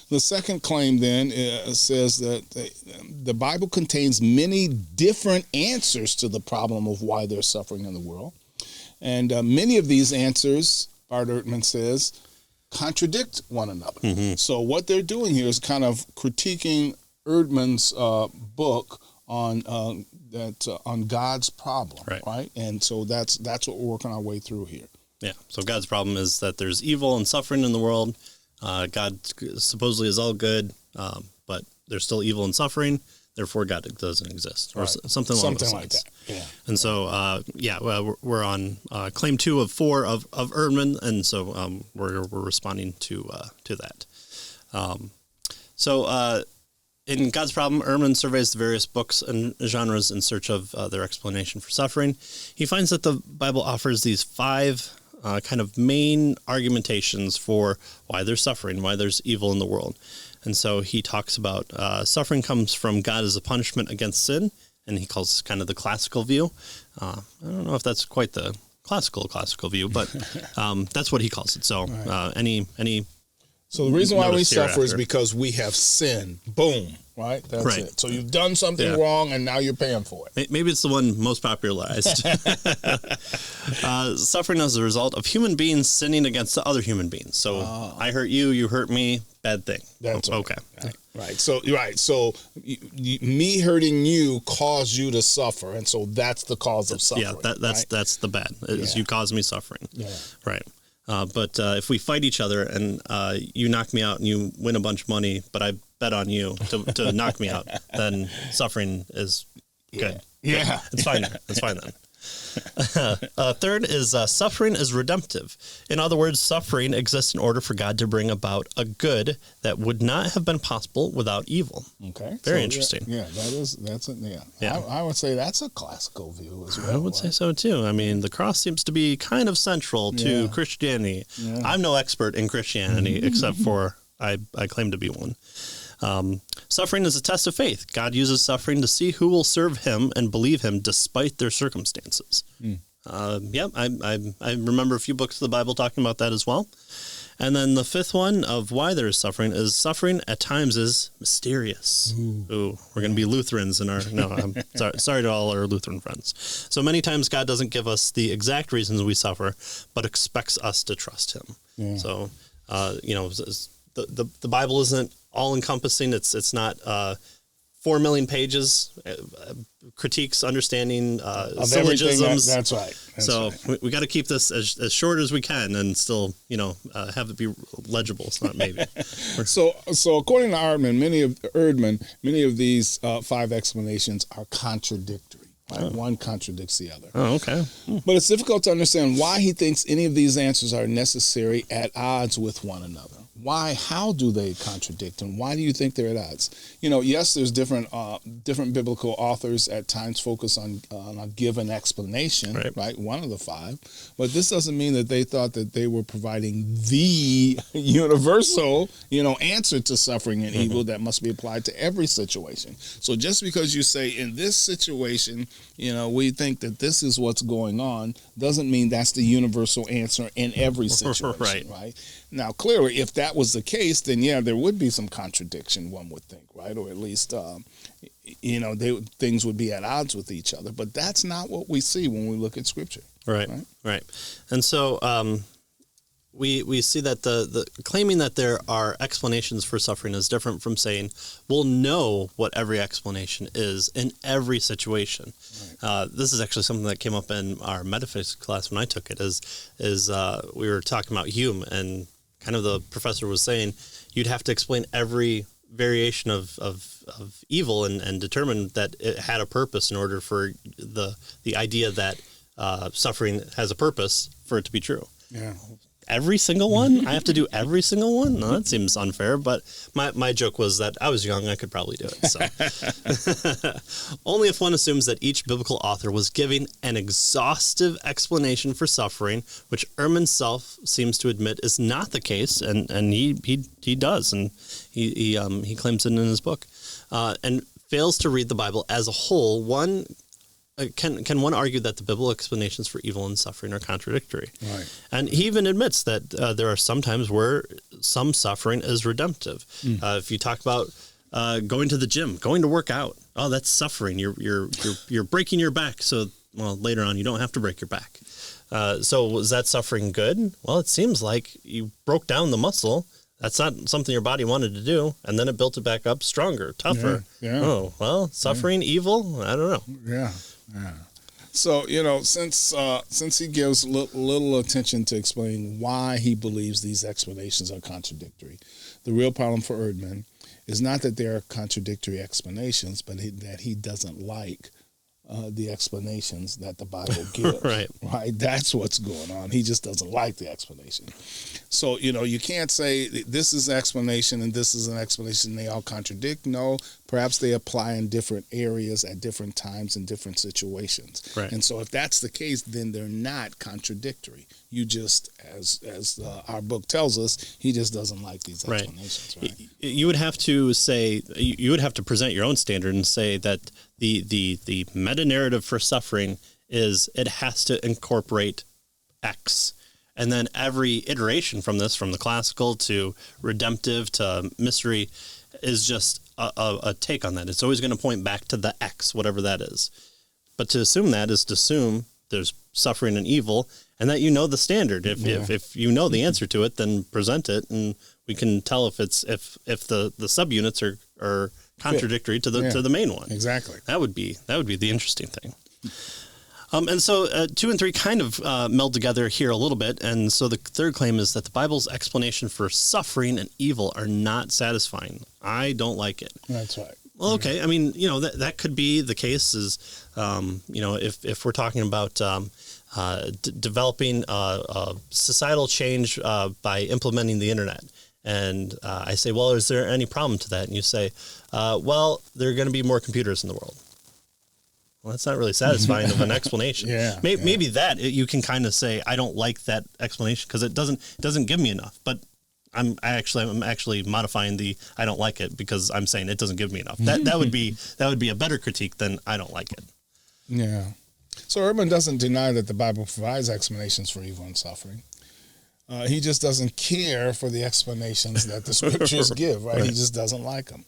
The second claim then says that the Bible contains many different answers to the problem of why there's suffering in the world. And many of these answers, Bart Ehrman says, contradict one another. Mm-hmm. So what they're doing here is kind of critiquing Ehrman's book on God's problem, right? And so that's what we're working our way through here. Yeah. So God's problem is that there's evil and suffering in the world. God supposedly is all good, but there's still evil and suffering. Therefore, God doesn't exist, or something along those lines. That. Yeah. And so, we're on claim 2 of 4 of Ehrman, and so we're responding to that. In God's Problem, Ehrman surveys the various books and genres in search of their explanation for suffering. He finds that the Bible offers these 5 kind of main argumentations for why there's suffering, why there's evil in the world. And so he talks about suffering comes from God as a punishment against sin, and he calls this kind of the classical view. I don't know if that's quite the classical view, but that's what he calls it. So So the reason why we suffer is because we have sinned. Boom. Right? That's it. So you've done something wrong, and now you're paying for it. Maybe it's the one most popularized. Suffering as a result of human beings sinning against the other human beings. So I hurt you, you hurt me, bad thing. That's okay. Right. So me hurting you caused you to suffer, and so that's the cause of suffering. Yeah, that's the bad. You caused me suffering. Yeah. Right. But if we fight each other and you knock me out and you win a bunch of money, but I bet on you to knock me out, then suffering is good. Yeah. It's fine. It's fine then. Third is suffering is redemptive. In other words, suffering exists in order for God to bring about a good that would not have been possible without evil. Okay. Very interesting. I would say that's a classical view as well. I would say so too. I mean, the cross seems to be kind of central to Christianity. Yeah. I'm no expert in Christianity except for I claim to be one. Suffering is a test of faith. God uses suffering to see who will serve him and believe him despite their circumstances. I remember a few books of the Bible talking about that as well. And then the fifth one of why there is suffering at times is mysterious. Ooh, we're going to be Lutherans in our... No, I'm sorry to all our Lutheran friends. So many times God doesn't give us the exact reasons we suffer, but expects us to trust him. Yeah. So, the Bible isn't all-encompassing. It's not 4 million pages, critiques, understanding, syllogisms. That's right. We got to keep this as short as we can and still, have it be legible. It's not maybe. So according to Ehrman, many of these 5 explanations are contradictory. Right? One contradicts the other. Oh, okay. But it's difficult to understand why he thinks any of these answers are necessary at odds with one another. How do they contradict, and why do you think they're at odds? Yes, there's different biblical authors at times focus on a given explanation, right? One of the 5. But this doesn't mean that they thought that they were providing the universal, answer to suffering and evil that must be applied to every situation. So just because you say in this situation, we think that this is what's going on, doesn't mean that's the universal answer in every situation, right? Now, clearly, if that was the case, then there would be some contradiction, one would think, right? Or at least, things would be at odds with each other. But that's not what we see when we look at Scripture. Right. And so we see that the claiming that there are explanations for suffering is different from saying we'll know what every explanation is in every situation. Right. This is actually something that came up in our metaphysics class when I took it. Is we were talking about Hume, and kind of the professor was saying you'd have to explain every variation of evil and determine that it had a purpose in order for the idea that suffering has a purpose for it to be true. Yeah. Every single one? I have to do every single one? No, that seems unfair. But my joke was that I was young, I could probably do it. So, only if one assumes that each biblical author was giving an exhaustive explanation for suffering, which Ehrman self seems to admit is not the case, and he does, and he claims it in his book, and fails to read the Bible as a whole. One can one argue that the biblical explanations for evil and suffering are contradictory? Right. And he even admits that there are some times where some suffering is redemptive. If you talk about going to the gym, going to work out, oh, that's suffering. You're breaking your back. So, well, later on, you don't have to break your back. So was that suffering good? Well, it seems like you broke down the muscle. That's not something your body wanted to do, and then it built it back up stronger, tougher. Yeah. Oh, well, suffering, evil? I don't know. Yeah. So, since he gives little attention to explain why he believes these explanations are contradictory, the real problem for Ehrman is not that there are contradictory explanations, but that he doesn't like the explanations that the Bible gives. Right. That's what's going on. He just doesn't like the explanation. So, you can't say this is an explanation and this is an explanation. They all contradict. No, perhaps they apply in different areas at different times in different situations. Right. And so if that's the case, then they're not contradictory. You just, as our book tells us, he just doesn't like these explanations. Right. You would have to say, you would have to present your own standard and say that the meta narrative for suffering is it has to incorporate X. And then every iteration from this, from the classical to redemptive to mystery, is just a take on that. It's always going to point back to the X, whatever that is. But to assume that is to assume there's suffering and evil, and that you know the standard. If you know the answer to it, then present it, and we can tell if it's if the subunits are contradictory to the main one. Exactly. That would be the interesting thing. And so 2 and 3 kind of meld together here a little bit. And so the third claim is that the Bible's explanation for suffering and evil are not satisfying. I don't like it. That's right. Well, okay. I mean, that could be the case is, if we're talking about developing societal change by implementing the internet. And I say, well, is there any problem to that? And you say, well, there are going to be more computers in the world. Well, that's not really satisfying of an explanation. Maybe that you can kind of say, I don't like that explanation because it doesn't give me enough. But I'm actually modifying the I don't like it because I'm saying it doesn't give me enough. That would be a better critique than I don't like it. Yeah. So Ehrman doesn't deny that the Bible provides explanations for evil and suffering. He just doesn't care for the explanations that the scriptures give, right? He just doesn't like them.